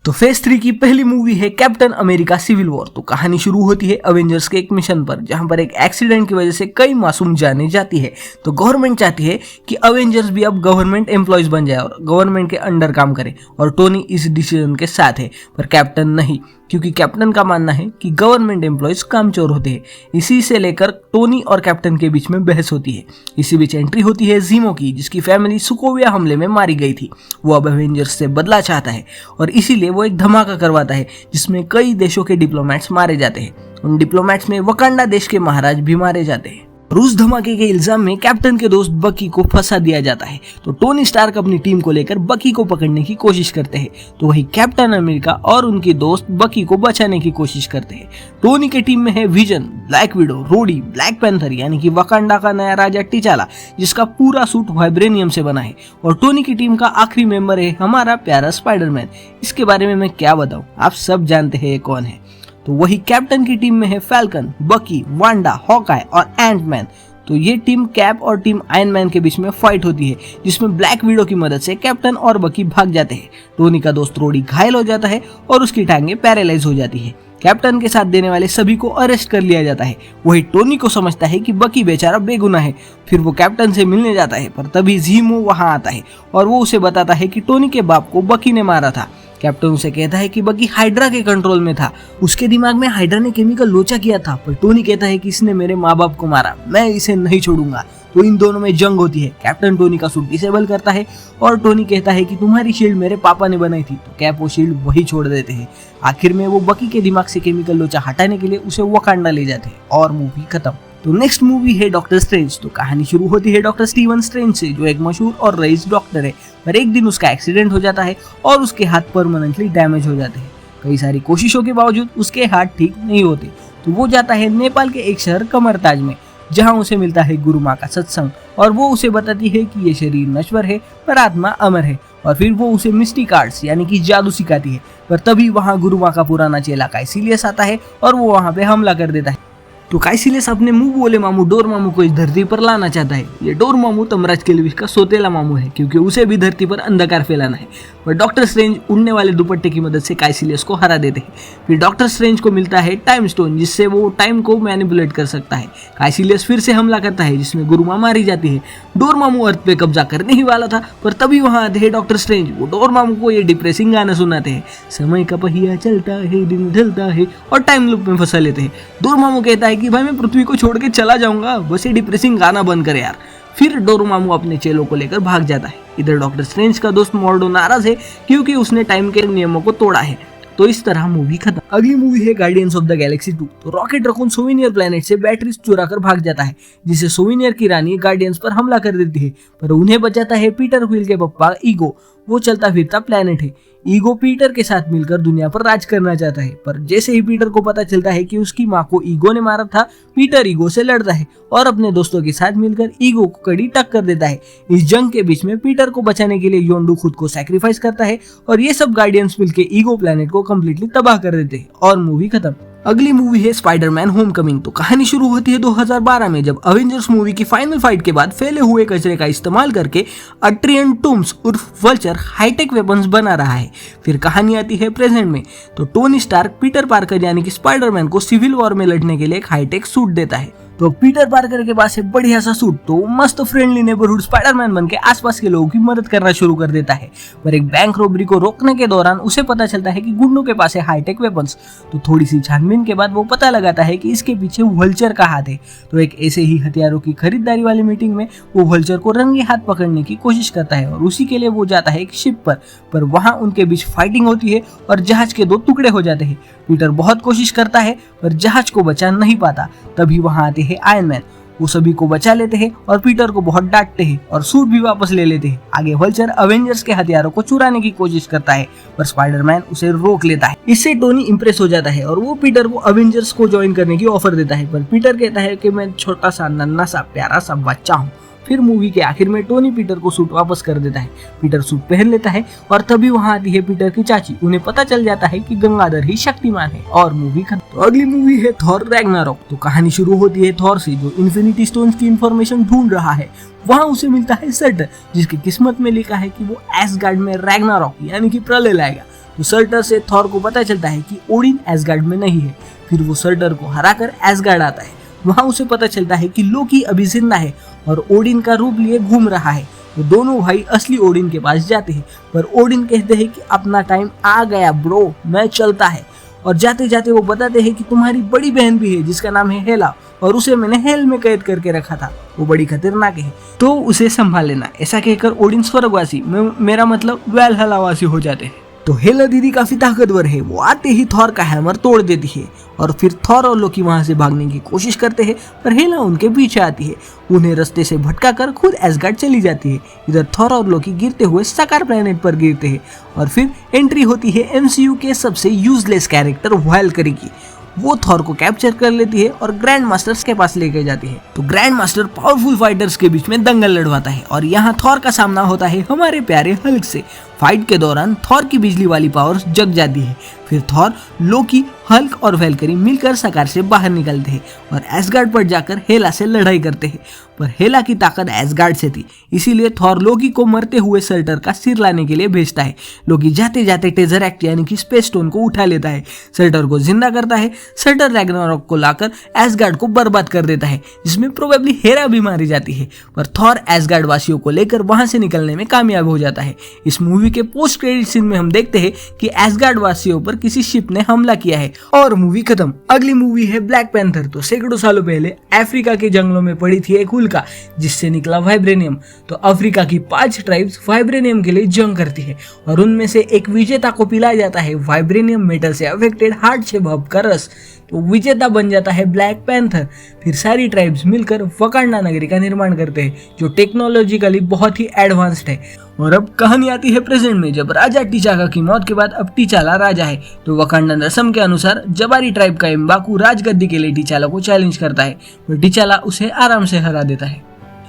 तो फेज 3 की पहली मूवी है कैप्टन अमेरिका सिविल वॉर। तो कहानी शुरू होती है अवेंजर्स के एक मिशन पर, जहां पर एक एक्सीडेंट की वजह से कई मासूम जाने जाती है। तो गवर्नमेंट चाहती है कि अवेंजर्स भी अब गवर्नमेंट एम्प्लॉयज बन जाए और गवर्नमेंट के अंडर काम करे, और टोनी इस डिसीजन के साथ है, पर कैप्टन नहीं, क्योंकि कैप्टन का मानना है कि गवर्नमेंट एम्प्लॉयज कामचोर होते हैं। इसी से लेकर टोनी और कैप्टन के बीच में बहस होती है। इसी बीच एंट्री होती है ज़ीमो की, जिसकी फैमिली सुकोविया हमले में मारी गई थी। वो अब अवेंजर्स से बदला चाहता है और इसीलिए वो एक धमाका करवाता है जिसमें कई देशों के डिप्लोमेट्स मारे जाते हैं। उन डिप्लोमेट्स में वकांडा देश के महाराज भी मारे जाते हैं। रूस धमाके के इल्जाम में कैप्टन के दोस्त बकी को फंसा दिया जाता है। तो टोनी स्टार्क अपनी टीम को लेकर बकी को पकड़ने की कोशिश करते हैं, तो वही कैप्टन अमेरिका और उनके दोस्त बकी को बचाने की कोशिश करते हैं। टोनी के टीम में है Vision, Black Widow, Rhodey, Black Panther यानी कि वकांडा का नया राजा टिचाला, जिसका पूरा सूट वाइब्रेनियम से बना है। और टोनी की टीम का आखिरी मेंबर है हमारा प्यारा स्पाइडरमैन। इसके बारे में मैं क्या बताऊं, आप सब जानते हैं ये कौन है। तो वही कैप्टन की टीम में है फैल्कन, बकी, वांडा, हॉकाई और एंटमैन। तो ये टीम कैप और टीम आयरन मैन के बीच में फाइट होती है, जिसमें ब्लैक विडो की मदद से कैप्टन और बकी भाग जाते हैं। टोनी का दोस्त रोडी घायल हो जाता है और उसकी टांगें पैरालाइज हो जाती है। कैप्टन के साथ देने वाले सभी को अरेस्ट कर लिया जाता है। वही टोनी को समझता है कि बकी बेचारा बेगुनाह है। फिर वो कैप्टन से मिलने जाता है, पर तभी ज़ीमो वहां आता है और वो उसे बताता है कि टोनी के बाप को बकी ने मारा था। कैप्टन उसे कहता है कि बकी हाइड्रा के कंट्रोल में था, उसके दिमाग में हाइड्रा ने केमिकल लोचा किया था, पर टोनी कहता है कि इसने मेरे माँ बाप को मारा, मैं इसे नहीं छोड़ूंगा। तो इन दोनों में जंग होती है। कैप्टन टोनी का सूट डिसेबल करता है और टोनी कहता है कि तुम्हारी शील्ड मेरे पापा ने बनाई थी, तो कैप वो शील्ड वही छोड़ देते हैं। आखिर में वो बकी के दिमाग से केमिकल लोचा हटाने के लिए उसे वकांडा ले जाते हैं और मूवी खत्म। तो नेक्स्ट मूवी है डॉक्टर स्ट्रेंज। तो कहानी शुरू होती है डॉक्टर स्टीवन स्ट्रेंज से, जो एक मशहूर और रईस डॉक्टर है, पर एक दिन उसका एक्सीडेंट हो जाता है और उसके हाथ परमानेंटली डैमेज हो जाते हैं। कई सारी कोशिशों के बावजूद उसके हाथ ठीक नहीं होते, तो वो जाता है नेपाल के एक शहर कमरताज में, जहां उसे मिलता है गुरु माँ का सत्संग, और वो उसे बताती है कि ये शरीर नश्वर है पर आत्मा अमर है। और फिर वो उसे मिस्टिक आर्ट्स यानी कि जादू सिखाती है। पर तभी वहां गुरु माँ का पुराना चेला काइसिलियस आता है और वो वहां पे हमला कर देता है। तो काइसिलियस अपने मुंह बोले मामू डोर मामू को इस धरती पर लाना चाहता है। ये डोर मामू तमराज केल्विश का सोतेला मामू है, क्योंकि उसे भी धरती पर अंधकार फैलाना है। पर डॉक्टर स्ट्रेंज उड़ने वाले दुपट्टे की मदद से काइसिलियस को हरा देते हैं। फिर डॉक्टर स्ट्रेंज को मिलता है टाइम स्टोन, जिससे वो टाइम को मैनिपुलेट कर सकता है। काइसिलियस फिर से हमला करता है, जिसमें गुरु माँ मारी जाती है। डोर मामू अर्थ पे कब्जा करने ही वाला था, पर तभी वहां आते हैं डॉक्टर स्ट्रेंज। वो डोर मामू को ये डिप्रेसिंग गाना सुनाते हैं, समय का पहिया चलता है, दिन ढलता है, और टाइम लूप में फंसा लेते हैं। डोर मामू कहता है कि भाई मैं पृथ्वी को छोड़ के चला जाऊंगा, बस ये डिप्रेसिंग गाना बंद कर यार। फिर डोरोमामू अपने चेलों को लेकर भाग जाता है। इधर डॉक्टर स्ट्रेंज का दोस्त मॉर्डो नाराज है, क्योंकि उसने टाइम के नियमों को तोड़ा है। तो इस तरह मूवी खत्म। अगली मूवी है गार्डियंस ऑफ द गैलेक्सी 2। तो रॉकेट रकून सोविनियर प्लेनेट से बैटरीज चुरा कर भाग जाता है, जिसे सोविनियर की रानी गार्डियंस पर हमला कर देती है, पर उन्हें बचाता है पीटर क्विल के पप्पा ईगो। वो चलता फिरता प्लेनेट है। ईगो पीटर के साथ मिलकर दुनिया पर राज करना चाहता है, पर जैसे ही पीटर को पता चलता है कि उसकी माँ को ईगो ने मारा था, पीटर ईगो से लड़ता है और अपने दोस्तों के साथ मिलकर ईगो को कड़ी टक्कर देता है। इस जंग के बीच में पीटर को बचाने के लिए योंडू खुद को सैक्रिफाइस करता है और ये सब गार्डियंस मिलकर ईगो प्लेनेट को कम्प्लीटली तबाह कर देते हैं और मूवी खत्म। अगली मूवी है स्पाइडरमैन होमकमिंग। तो कहानी शुरू होती है 2012 में, जब अवेंजर्स मूवी की फाइनल फाइट के बाद फैले हुए कचरे का इस्तेमाल करके अट्रियन टूम्स उर्फ वल्चर हाईटेक वेपन्स बना रहा है। फिर कहानी आती है प्रेजेंट में। तो टोनी स्टार्क पीटर पार्कर यानी कि स्पाइडरमैन को सिविल वॉर में लड़ने के लिए एक हाईटेक सूट देता है। तो पीटर पार्कर के पास है बढ़िया सा सूट, तो मस्त फ्रेंडली नेबरहुड स्पाइडरमैन बनके आसपास के लोगों की मदद करना शुरू कर देता है। पर एक बैंक रॉबरी को रोकने के दौरान उसे पता चलता है कि गुंडों के पास है हाईटेक वेपन्स। तो थोड़ी सी छानबीन के बाद वो पता लगाता है कि इसके पीछे वल्चर का हाथ है। तो एक ऐसे ही हथियारों की खरीदारी वाली मीटिंग में वो वल्चर को रंगे हाथ पकड़ने की कोशिश करता है और उसी के लिए वो जाता है एक शिप पर वहां उनके बीच फाइटिंग होती है और जहाज के 2 टुकड़े हो जाते हैं। पीटर बहुत कोशिश करता है पर जहाज को बचा नहीं पाता। तभी वहां आते हैं आयरन मैन। वो सभी को बचा लेते हैं और पीटर को बहुत डांटते हैं और सूट भी वापस ले लेते हैं। आगे वल्चर अवेंजर्स के हथियारों को चुराने की कोशिश करता है, पर स्पाइडरमैन उसे रोक लेता है। इससे टोनी इंप्रेस हो जाता है और वो पीटर को अवेंजर्स को ज्वाइन करने की ऑफर देता है, पर पीटर कहता है कि मैं छोटा सा नन्हा सा प्यारा सा बच्चा हूँ। फिर मूवी के आखिर में टोनी पीटर को सूट वापस कर देता है। पीटर सूट पहन लेता है और तभी वहां आती है पीटर की चाची। उन्हें पता चल जाता है कि गंगाधर ही शक्तिमान है और मूवी खत्म। तो अगली मूवी है थॉर रैग्नारॉक। तो कहानी शुरू होती है थॉर से, जो इन्फिनिटी स्टोन्स की इंफॉर्मेशन ढूंढ रहा है। वहां उसे मिलता है सर्टर, जिसकी किस्मत में लिखा है कि वो एसगार्ड में रैग्नारॉक यानी कि प्रलय लाएगा। तो सर्टर से थॉर को पता चलता है कि ओडिन एसगार्ड में नहीं है। फिर वो सर्टर को हराकर एसगार्ड आता है। वहाँ उसे पता चलता है कि लोकी अभी जिंदा है और ओडिन का रूप लिए घूम रहा है। तो दोनों भाई असली ओडिन के पास जाते हैं, पर ओडिन कहते हैं कि अपना टाइम आ गया ब्रो, मैं चलता है। और जाते जाते वो बताते हैं कि तुम्हारी बड़ी बहन भी है जिसका नाम है हेला, और उसे मैंने हेल में कैद करके रखा था, वो बड़ी खतरनाक है, तो उसे संभाल लेना। ऐसा कहकर ओडिन स्वर्गवासी, मेरा मतलब वैलहलावासी हो जाते हैं। तो हेला दीदी काफी ताकतवर है, वो आते ही थॉर का हैमर तोड़ देती है और फिर थॉर और लोकी वहां से भागने की कोशिश करते हैं, पर हेला उनके पीछे आती है। उन्हें रास्ते से भटका कर खुद एसगार्ड चली जाती है। इधर थॉर और लोकी गिरते हुए सकार प्लेनेट पर गिरते हैं और फिर एंट्री होती है एमसीयू के सबसे यूजलेस कैरेक्टर वाल्करी की। वो थॉर को कैप्चर कर लेती है और ग्रैंड मास्टर्स के पास लेकर जाती है। तो ग्रैंड मास्टर पावरफुल फाइटर्स के बीच में दंगल लड़वाता है और यहाँ थॉर का सामना होता है हमारे प्यारे हल्क से। फाइट के दौरान थॉर की बिजली वाली पावर्स जग जाती है। फिर थॉर, लोकी, हल्क और वैल्करी मिलकर सकार से बाहर निकलते हैं और एसगार्ड पर जाकर हेला से लड़ाई करते हैं, पर हेला की ताकत एसगार्ड से थी, इसीलिए थॉर लोकी को मरते हुए सर्टर का सिर लाने के लिए भेजता है। लोकी जाते जाते टेजरैक्ट यानी कि स्पेस स्टोन को उठा लेता है, सर्टर को जिंदा करता है। सर्टर रैग्नारॉक को लाकर एसगार्ड को बर्बाद कर देता है, जिसमें प्रोबेबली हेरा भी मारी जाती है, पर थॉर एसगार्ड वासियों को लेकर वहां से निकलने में कामयाब हो जाता है। इस मूवी के पोस्ट क्रेडिट सीन में हम देखते हैं कि एसगार्ड वासियों पर किसी शिप ने हमला किया है और मूवी खत्म। अगली मूवी है ब्लैक पैंथर। तो सैकड़ों सालों पहले अफ्रीका के जंगलों में पड़ी थी एक उल्का जिससे निकला वाइब्रेनियम। तो अफ्रीका की 5 ट्राइब्स वाइब्रेनियम के लिए जंग करती है और उनमें से एक विजेता को पिलाया जाता है वाइब्रेनियम मेटल से अफेक्टेड हार्ट शेप हब का रस। तो विजेता बन जाता है ब्लैक पैंथर। फिर सारी ट्राइब्स मिलकर वकांडा नगरी का निर्माण करते हैं जो टेक्नोलॉजिकली बहुत ही एडवांस्ड है। और अब कहानी आती है प्रेजेंट में, जब राजा टिचाका की मौत के बाद अब टिचाला राजा है। तो वकांडा रस्म के अनुसार जबारी ट्राइब का एम्बाकू राजगद्दी के लिए टिचाला को चैलेंज करता है, और टिचाला उसे आराम से हरा देता है।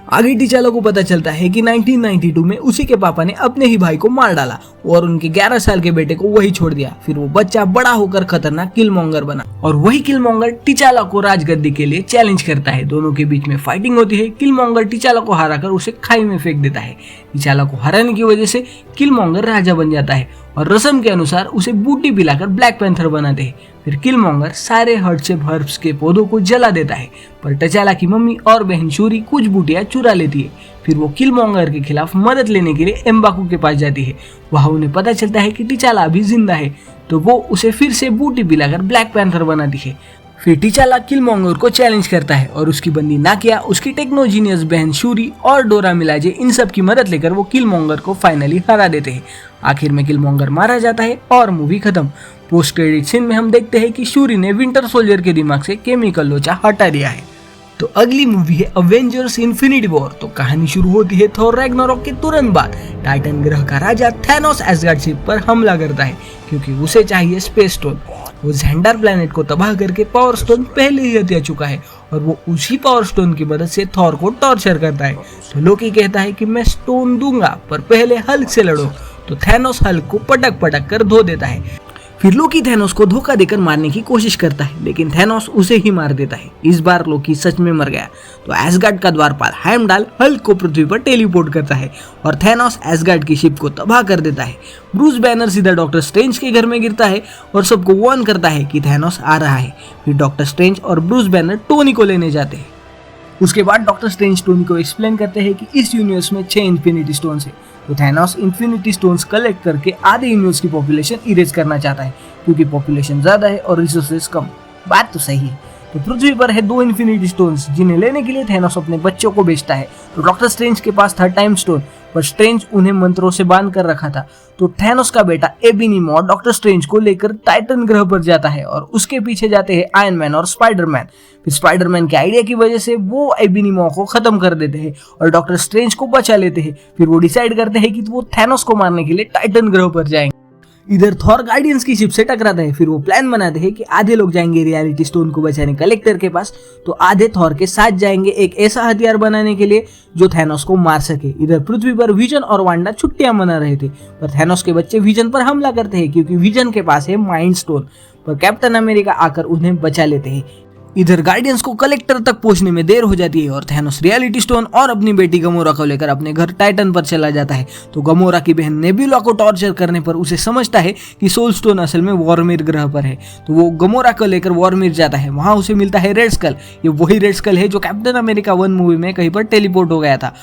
आगे टिचाला को पता चलता है कि 1992 में उसी के पापा ने अपने ही भाई को मार डाला और उनके 11 साल के बेटे को वही छोड़ दिया। फिर वो बच्चा बड़ा होकर खतरनाक किलमॉन्गर बना और वही किलमॉन्गर टिचाला को राजगद्दी के लिए चैलेंज करता है। दोनों के बीच में फाइटिंग होती है। किलमॉन्गर टिचाला को हराकर उसे खाई में फेंक देता है। टिचाला को हराने की वजह से किलमॉन्गर राजा बन जाता है और रस्म के अनुसार उसे बूटी पिलाकर ब्लैक पैंथर बनाते हैं। फिर किलमॉन्गर सारे हर्टशेप हर्ब्स के पौधों को जला देता है, पर टिचाला की मम्मी और बहन शूरी कुछ बूटियां चुरा लेती है। फिर वो किलमॉन्गर के खिलाफ मदद लेने के लिए एम्बाकू के पास जाती है। वहां उन्हें पता चलता है कि टिचाला अभी जिंदा है, तो वो उसे फिर से बूटी पिलाकर ब्लैक पैंथर बनाती है। फिर टिचाला किलमॉन्गर को चैलेंज करता है और उसकी बंदी नाकिया, उसकी टेक्नोजीनियस बहन शूरी और डोरा मिलाजे इन सब की मदद लेकर वो किलमॉन्गर को फाइनली हरा देते हैं। आखिर में किलमॉन्गर मारा जाता है और मूवी खत्म। पोस्ट क्रेडिट सीन में हम देखते हैं कि शूरी ने विंटर सोल्जर के दिमाग से केमिकल लोचा हटा दिया है। तो अगली मूवी है अवेंजर्स इन्फिनिटी वॉर। तो कहानी शुरू होती है थॉर रैग्नारॉक के तुरंत बाद। टाइटन ग्रह का राजा थैनोस एसगार्ड शिप पर हमला करता है क्योंकि उसे चाहिए स्पेस स्टोन। वो ज़ेंडार प्लैनेट को तबाह करके पावर स्टोन पहले ही हत्या चुका है और वो उसी पावर स्टोन की मदद से थॉर को टॉर्चर करता है। तो लोकी कहता है कि मैं स्टोन दूंगा पर पहले हल्क से लड़ो। तो थैनोस हल्क को पटक पटक कर धो देता है। फिर लोकी थैनोस को धोखा देकर मारने की कोशिश करता है, लेकिन थैनोस उसे ही मार देता है। इस बार लोकी सच में मर गया। तो एसगार्ड का द्वारपाल हेमडाल हल्क को पृथ्वी पर टेलीपोर्ट करता है और थैनोस एसगार्ड की शिप को तबाह कर देता है। ब्रूस बैनर सीधा डॉक्टर स्ट्रेंज के घर में गिरता है और सबको वार्न करता है कि थैनोस आ रहा है। फिर डॉक्टर स्ट्रेंज और ब्रूस बैनर टोनी को लेने जाते हैं। उसके बाद डॉक्टर स्ट्रेंज टोनी को एक्सप्लेन करते हैं कि इस यूनिवर्स में 6 इन्फिनिटी स्टोन्स है। तो थैनोस इन्फिनिटी स्टोन्स कलेक्ट करके आधे यूनिवर्स की पॉपुलेशन इरेज करना चाहता है क्योंकि पॉपुलेशन ज्यादा है और रिसोर्सेज कम। बात तो सही है। तो पृथ्वी पर है 2 इन्फिनिटी स्टोन्स जिन्हें लेने के लिए थैनोस अपने बच्चों को भेजता है। तो डॉक्टर स्ट्रेंज के पास था टाइम स्टोन, पर स्ट्रेंज उन्हें मंत्रों से बांध कर रखा था। तो थैनोस का बेटा एबिनीमॉ डॉक्टर स्ट्रेंज को लेकर टाइटन ग्रह पर जाता है और उसके पीछे जाते हैं आयरन मैन और स्पाइडरमैन। फिर स्पाइडरमैन के आइडिया की वजह से वो एबिनीमॉ को खत्म कर देते हैं और डॉक्टर स्ट्रेंज को बचा लेते हैं। फिर वो डिसाइड करते हैं कि वो थैनोस को मारने के लिए टाइटन ग्रह पर जाएंगे। इधर थॉर गार्डियंस की शिप से टकराता है। फिर वो प्लान बनाते हैं कि आधे लोग जाएंगे रियलिटी स्टोन को बचाने कलेक्टर के पास, तो आधे थॉर के साथ जाएंगे एक ऐसा हथियार बनाने के लिए जो थैनोस को मार सके। इधर पृथ्वी पर विजन और वांडा छुट्टियां मना रहे थे, पर थैनोस के बच्चे विजन पर हमला करते हैं क्योंकि विजन के पास है माइंड स्टोन, पर कैप्टन अमेरिका आकर उन्हें बचा लेते हैं। इधर गार्डियंस को कलेक्टर तक पहुंचने में देर हो जाती है और थैनोस रियलिटी स्टोन और अपनी बेटी गमोरा को लेकर अपने घर टाइटन पर चला जाता है। तो गमोरा की बहन नेबुला को टॉर्चर करने पर उसे समझता है कि सोल स्टोन असल में वॉर्मिर ग्रह पर है, तो वो गमोरा को लेकर वॉर्मिर जाता है। वहां उसे मिलता है रेड स्कल। ये वही रेड स्कल है जो कैप्टन अमेरिका 1 मूवी में कहीं पर टेलीपोर्ट हो गया था।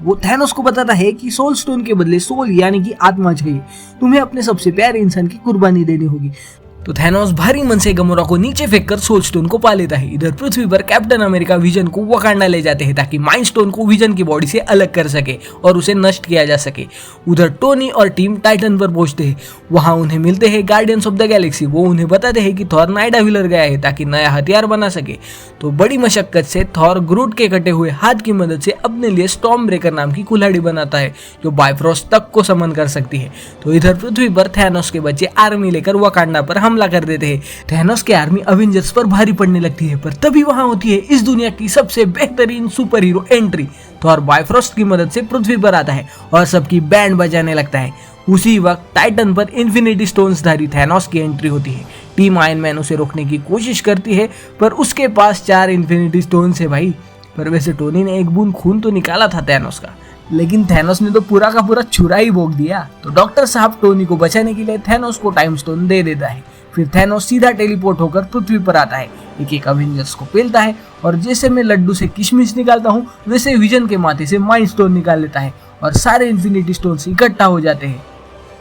वो थैनोस को बताता है कि सोल स्टोन के बदले सोल यानी कि आत्मा चाहिए, तुम्हें अपने सबसे प्यारे इंसान की कुर्बानी देनी होगी। तो थैनोस भारी मन से गमोरा को नीचे फेंककर सोल स्टोन को पा लेता है। इधर पृथ्वी पर कैप्टन अमेरिका विजन को वकांडा ले जाते हैं ताकि माइंड स्टोन को विजन की बॉडी से अलग कर सके और उसे नष्ट किया जा सके। उधर टोनी और टीम टाइटन पर पहुंचते हैं। वहां उन्हें मिलते हैं गार्डियंस ऑफ द गैलेक्सी। वो उन्हें बताते हैं कि थॉर नाइडाविलर गया है ताकि नया हथियार बना सके। तो बड़ी मशक्कत से थॉर ग्रूट के कटे हुए हाथ की मदद से अपने लिए स्टॉर्म ब्रेकर नाम की कुल्हाड़ी बनाता है जो बाइफ्रोस्ट तक को समन कर सकती है। तो इधर पृथ्वी पर थैनोस के बच्चे आर्मी लेकर वकांडा पर हमला कर देते हैं। थैनोस की आर्मी अवेंजर्स पर भारी पड़ने लगती है, पर तभी वहां होती है इस दुनिया की सबसे बेहतरीन सुपर हीरो एंट्री। थॉर बाइफ्रोस्ट की मदद से पृथ्वी पर आता है और सबकी बैंड बजाने लगता है। उसी वक्त टाइटन पर इन्फिनिटी स्टोन्स धारी थैनोस की एंट्री होती है। टीम आयरन मैन उसे रोकने की कोशिश करती है, पर उसके पास 4 इन्फिनिटी स्टोन्स है भाई। पर वैसे टोनी ने एक बूंद खून तो निकाला था थैनोस का, लेकिन थैनोस ने तो पूरा का पूरा छुरा ही भोग दिया। तो डॉक्टर साहब टोनी को बचाने के लिए थैनोस को टाइम स्टोन दे देता है। फिर थैनोस सीधा टेलीपोर्ट होकर पृथ्वी पर आता है, एक अवेंजर्स को पेलता है और जैसे मैं लड्डू से किशमिश निकालता हूँ वैसे विजन के माथे से माइंड स्टोन निकाल लेता है और सारे इन्फिनिटी स्टोन्स इकट्ठा हो जाते हैं।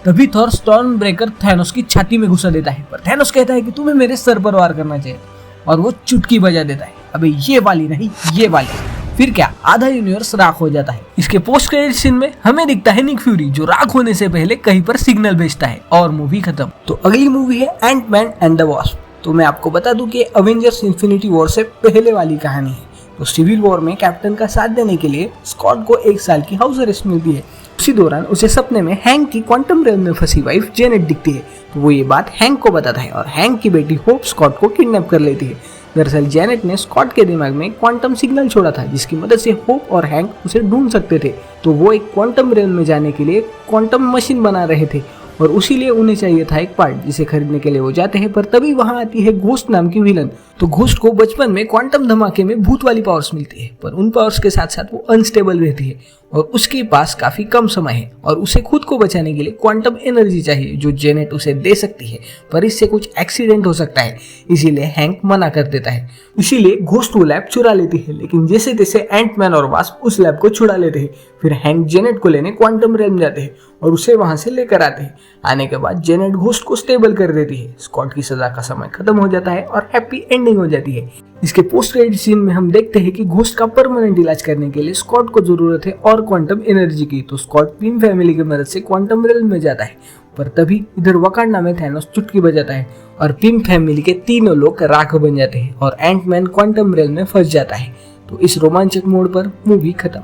तभी थॉर स्टॉर्म ब्रेकर थैनोस की छाती में घुसा देता है, पर थैनोस कहता है कि तुम्हें मेरे सर पर वार करना चाहिए और वो चुटकी बजा देता है। अबे ये वाली नहीं, ये वाली। फिर क्या, आधा यूनिवर्स राख हो जाता है। इसके पोस्ट क्रेडिट सीन में हमें दिखता है निक फ्यूरी जो राख होने से पहले कहीं पर सिग्नल भेजता है और मूवी खत्म। तो अगली मूवी है Ant Man and the wasp. तो मैं आपको बता दूं कि अवेंजर्स इन्फिनिटी वॉर से पहले वाली कहानी है। तो सिविल वॉर में कैप्टन का साथ देने के लिए स्कॉट को 1 साल की हाउस अरेस्ट मिलती है। उसी दौरान उसे सपने में हैंक की क्वांटम रेल में फंसी वाइफ जेनेट दिखती है। तो वो ये बात हैंक को बताता है और हैंक की बेटी होप स्कॉट को किडनैप कर लेती है। दरअसल जेनेट ने स्कॉट के दिमाग में क्वांटम सिग्नल छोड़ा था जिसकी मदद से होप और हैंक उसे ढूंढ सकते थे। तो वो एक क्वांटम रेल में जाने के लिए क्वांटम मशीन बना रहे थे और उसी लिए उन्हें चाहिए था एक पार्ट जिसे खरीदने के लिए वो जाते हैं। पर तभी वहां आती है घोस्ट नाम की विलन। तो घोस्ट को बचपन में क्वांटम धमाके में भूत वाली पावर्स मिलती है, पर उन पावर्स के साथ साथ वो अनस्टेबल रहती है और उसके पास काफी कम समय है और उसे खुद को बचाने के लिए क्वांटम एनर्जी चाहिए जो जेनेट उसे दे सकती है, पर इससे कुछ एक्सीडेंट हो सकता है, इसीलिए हैंक मना कर देता है। इसीलिए घोस्ट वो लैब चुरा लेती है, लेकिन जैसे तैसे एंटमैन और वास्प उस लैब को छुड़ा लेते हैं। फिर हैंक जेनेट को लेने क्वांटम रेल में जाते हैं और उसे वहां से लेकर आते हैं। आने के बाद जेनेट घोस्ट को स्टेबल कर देती है। स्कॉट की सजा का समय खत्म हो जाता है और हैप्पी एंडिंग हो जाती है। इसके पोस्ट क्रेडिट सीन में हम देखते हैं कि घोस्ट का परमानेंट इलाज करने के लिए स्कॉट को जरूरत है और क्वांटम एनर्जी की। तो स्कॉट पिम फैमिली की मदद से क्वांटम रेल में जाता है, पर तभी इधर वकांडा में थैनोस चुटकी बजाता है और पिम फैमिली के तीनों लोग राख बन जाते हैं और एंटमैन क्वांटम रेल में फंस जाता है। तो इस रोमांचक मोड़ पर मूवी खत्म।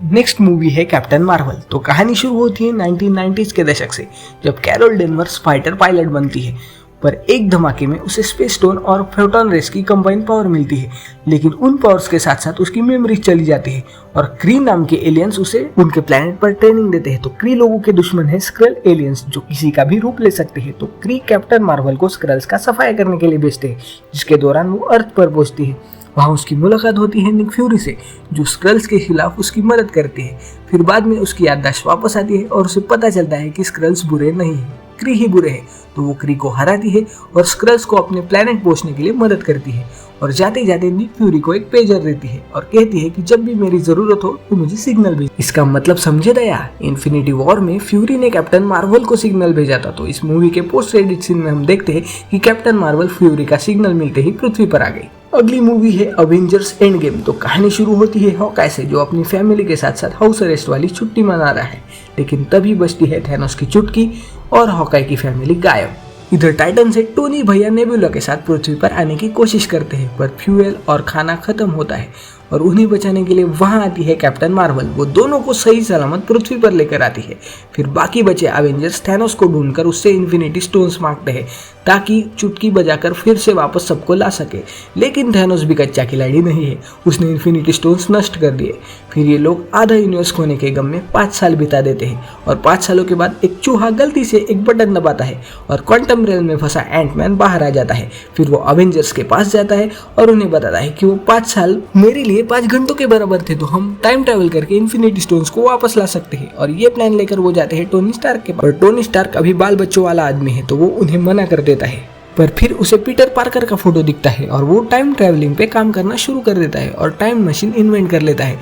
नेक्स्ट मूवी है कैप्टन मार्वल। तो कहानी शुरू होती है 1990s के दशक से, जब कैरोल डेनवर्स फाइटर पायलट बनती है, पर एक धमाके में उसे स्पेस स्टोन और फोटॉन रेस की कंबाइन पावर मिलती है। लेकिन उन पावर्स के साथ साथ उसकी मेमोरी चली जाती है और क्री नाम के एलियंस उसे उनके प्लेनेट पर ट्रेनिंग देते हैं। तो क्री लोगों के दुश्मन है स्क्रल एलियंस जो किसी का भी रूप ले सकते हैं। तो क्री कैप्टन मार्वल को स्क्रल्स का सफाया करने के लिए भेजते हैं, जिसके दौरान वो अर्थ पर पहुंचती है। वहां उसकी मुलाकात होती है निक फ्यूरी से जो स्क्रल्स के खिलाफ उसकी मदद करती है। फिर बाद में उसकी याददाश्त वापस आती है और उसे पता चलता है कि स्क्रल्स बुरे नहीं है, क्री ही बुरे हैं। तो वो क्री को हराती है और स्क्रल्स को अपने प्लेनेट पहुंचने के लिए मदद करती है और जाते जाते निक फ्यूरी को एक पेजर देती है और कहती है कि जब भी मेरी जरूरत हो तो मुझे सिग्नल भेज। इसका मतलब समझे दया, इन्फिनिटी वॉर में फ्यूरी ने कैप्टन मार्वल को सिग्नल भेजा था। तो इस मूवी के पोस्ट क्रेडिट सीन में हम देखते हैं कि कैप्टन मार्वल फ्यूरी का सिग्नल मिलते ही पृथ्वी पर आ गई। अगली मूवी है अवेंजर्स एंड गेम। तो कहानी शुरू होती है हॉकाई से जो अपनी फैमिली के साथ साथ हाउस अरेस्ट वाली छुट्टी मना रहा है, लेकिन तभी बजती है थैनोस की चुटकी और हॉकाई की फैमिली गायब। इधर टाइटन से टोनी भैया नेबुला के साथ पृथ्वी पर आने की कोशिश करते हैं, पर फ्यूल और खाना खत्म होता है। और उन्हें बचाने के लिए वहां आती है कैप्टन मार्वल। वो दोनों को सही सलामत पृथ्वी पर लेकर आती है। फिर बाकी बचे एवेंजर्स थैनोस को ढूंढकर उससे इन्फिनिटी स्टोन्स मांगते हैं ताकि चुटकी बजाकर फिर से वापस सबको ला सके। लेकिन थैनोस भी कच्चा खिलाड़ी नहीं है, उसने इन्फिनिटी स्टोन्स नष्ट कर दिए। फिर ये लोग आधा यूनिवर्स खोने के गम में 5 साल बिता देते हैं और 5 सालों के बाद एक चूहा गलती से एक बटन दबाता है और क्वांटम रेल में फंसा एंटमैन बाहर आ जाता है। फिर वो अवेंजर्स के पास जाता है और उन्हें बताता है कि वो 5 साल मेरे लिए 5 घंटों के बराबर थे, तो हम टाइम ट्रेवल करके इन्फिनिटी स्टोन्स को वापस ला सकते हैं। और ये प्लान लेकर वो जाते हैं टोनी स्टार्क के पास। और टोनी स्टार्क अभी बाल बच्चों वाला आदमी है, तो वो उन्हें मना कर देता है। पर फिर उसे पीटर पार्कर का फोटो दिखता है और वो टाइम ट्रैवलिंग पे काम करना शुरू कर देता है और टाइम मशीन इन्वेंट कर लेता है।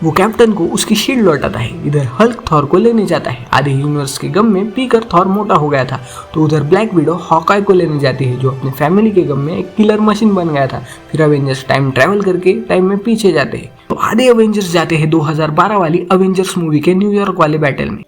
वो कैप्टन को उसकी शील्ड लौटाता है। इधर हल्क थॉर को लेने जाता है। आधे यूनिवर्स के गम में पीकर थॉर मोटा हो गया था, तो उधर ब्लैक विडो हॉकाई को लेने जाती है जो अपनी फैमिली के गम में एक किलर मशीन बन गया था। फिर अवेंजर्स टाइम ट्रैवल करके टाइम में पीछे जाते हैं। तो आधे अवेंजर्स जाते हैं 2012 वाली अवेंजर्स मूवी के न्यूयॉर्क वाले बैटल में।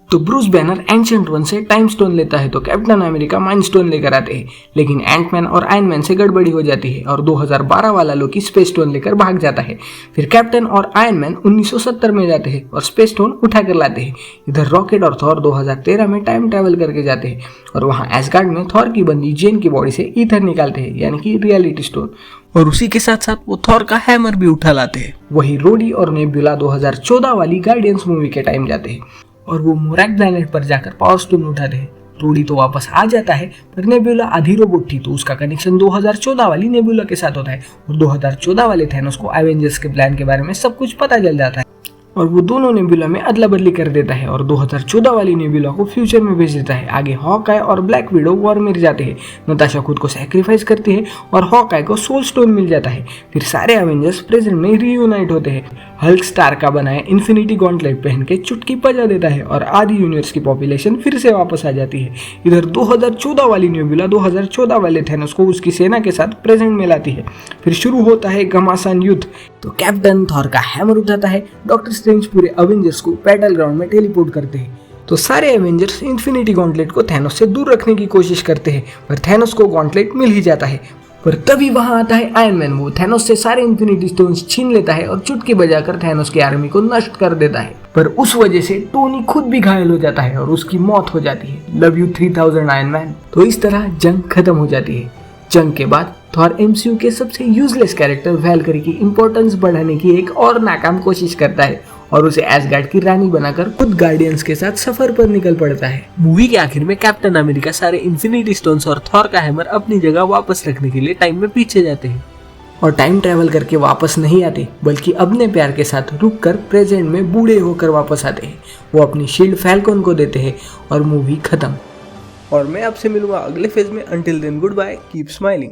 तो ब्रूस बैनर एंशिएंट वन से टाइम स्टोन लेता है, तो कैप्टन अमेरिका माइंड स्टोन लेकर आते हैं। लेकिन एंटमैन और आयरन मैन से गड़बड़ी हो जाती है और 2012 वाला लोकी स्पेस स्टोन लेकर भाग जाता है। फिर कैप्टन और आयरन मैन 1970 में जाते हैं और स्पेस स्टोन उठा कर लाते हैं। इधर रॉकेट और थॉर 2013 में टाइम ट्रैवल करके जाते हैं और वहाँ एसगार्ड में थॉर की बंदी जेन की बॉडी से ईथर निकालते हैं, यानी कि रियलिटी स्टोन। और उसी के साथ साथ वो थॉर का हैमर भी उठा लाते हैं। वही रोडी और नेब्यूला 2014 वाली गार्डियंस मूवी के टाइम जाते हैं और वो मोरैक प्लैनेट पर जाकर पावर स्टोन उठाते हैं। रोडी तो वापस आ जाता है, पर नेब्यूला आधी रोबोट थी, तो उसका कनेक्शन 2014 वाली नेब्यूला के साथ होता है और 2014 वाले थैनोस को एवेंजर्स के प्लान के बारे में सब कुछ पता चल जाता है और वो दोनों नेब्यूला में अदला बदली कर देता है और 2014 वाली नेब्यूला को फ्यूचर में भेज देता है। आगे हॉकाई और ब्लैक विडो वॉर में जाते हैं। नताशा खुद को सैक्रिफाइस करती है और हॉकाई को सोल स्टोन मिल जाता है। फिर सारे एवेंजर्स प्रेजेंट में रीयूनाइट होते हैं। हल्क स्टार का बनाया इन्फिनिटी गॉन्टलेट पहन के चुटकी बजा देता है और आधी यूनिवर्स की पॉपुलेशन फिर से वापस आ जाती है। इधर 2014 वाली नेब्यूला 2014 वाले थैनोस को उसकी सेना के साथ प्रेजेंट में लाती है। फिर शुरू होता है घमासान युद्ध। तो कैप्टन थॉर का हैमर उठाता है। डॉक्टर स्ट्रेंज पूरे अवेंजर्स को बैटल ग्राउंड में टेलीपोर्ट करते हैं। तो सारे एवेंजर्स इन्फिनिटी गॉन्टलेट को थैनोस से दूर रखने की कोशिश करते हैं, पर थैनोस को गॉन्टलेट मिल ही जाता है। पर तभी वहां आता है आयरन मैन। वो थैनोस से सारे इन्फिनिटी स्टोन्स छीन लेता है और चुटकी बजाकर थैनोस की आर्मी को नष्ट कर देता है। पर उस वजह से टोनी खुद भी घायल हो जाता है और उसकी मौत हो जाती है। Love you 3000 iron man. तो इस तरह जंग खत्म हो जाती है। जंग के बाद थॉर एमसीयू के सबसे यूजलेस कैरेक्टर वैल्करी की इंपॉर्टेंस बढ़ाने की एक और नाकाम कोशिश करता है और उसे एसगार्ड की रानी बनाकर खुद गार्डियंस के साथ सफर पर निकल पड़ता है। मूवी के आखिर में कैप्टन अमेरिका सारे इन्फिनिटी स्टोन्स और थॉर का हैमर अपनी जगह वापस रखने के लिए टाइम में पीछे जाते हैं और टाइम ट्रैवल करके वापस नहीं आते, बल्कि अपने प्यार के साथ रुककर प्रेजेंट में बूढ़े होकर वापस आते हैं। वो अपनी शील्ड फैल्कन को देते हैं और मूवी खत्म। और मैं आपसे मिलूंगा अगले फेज में। Until then good bye, keep smiling.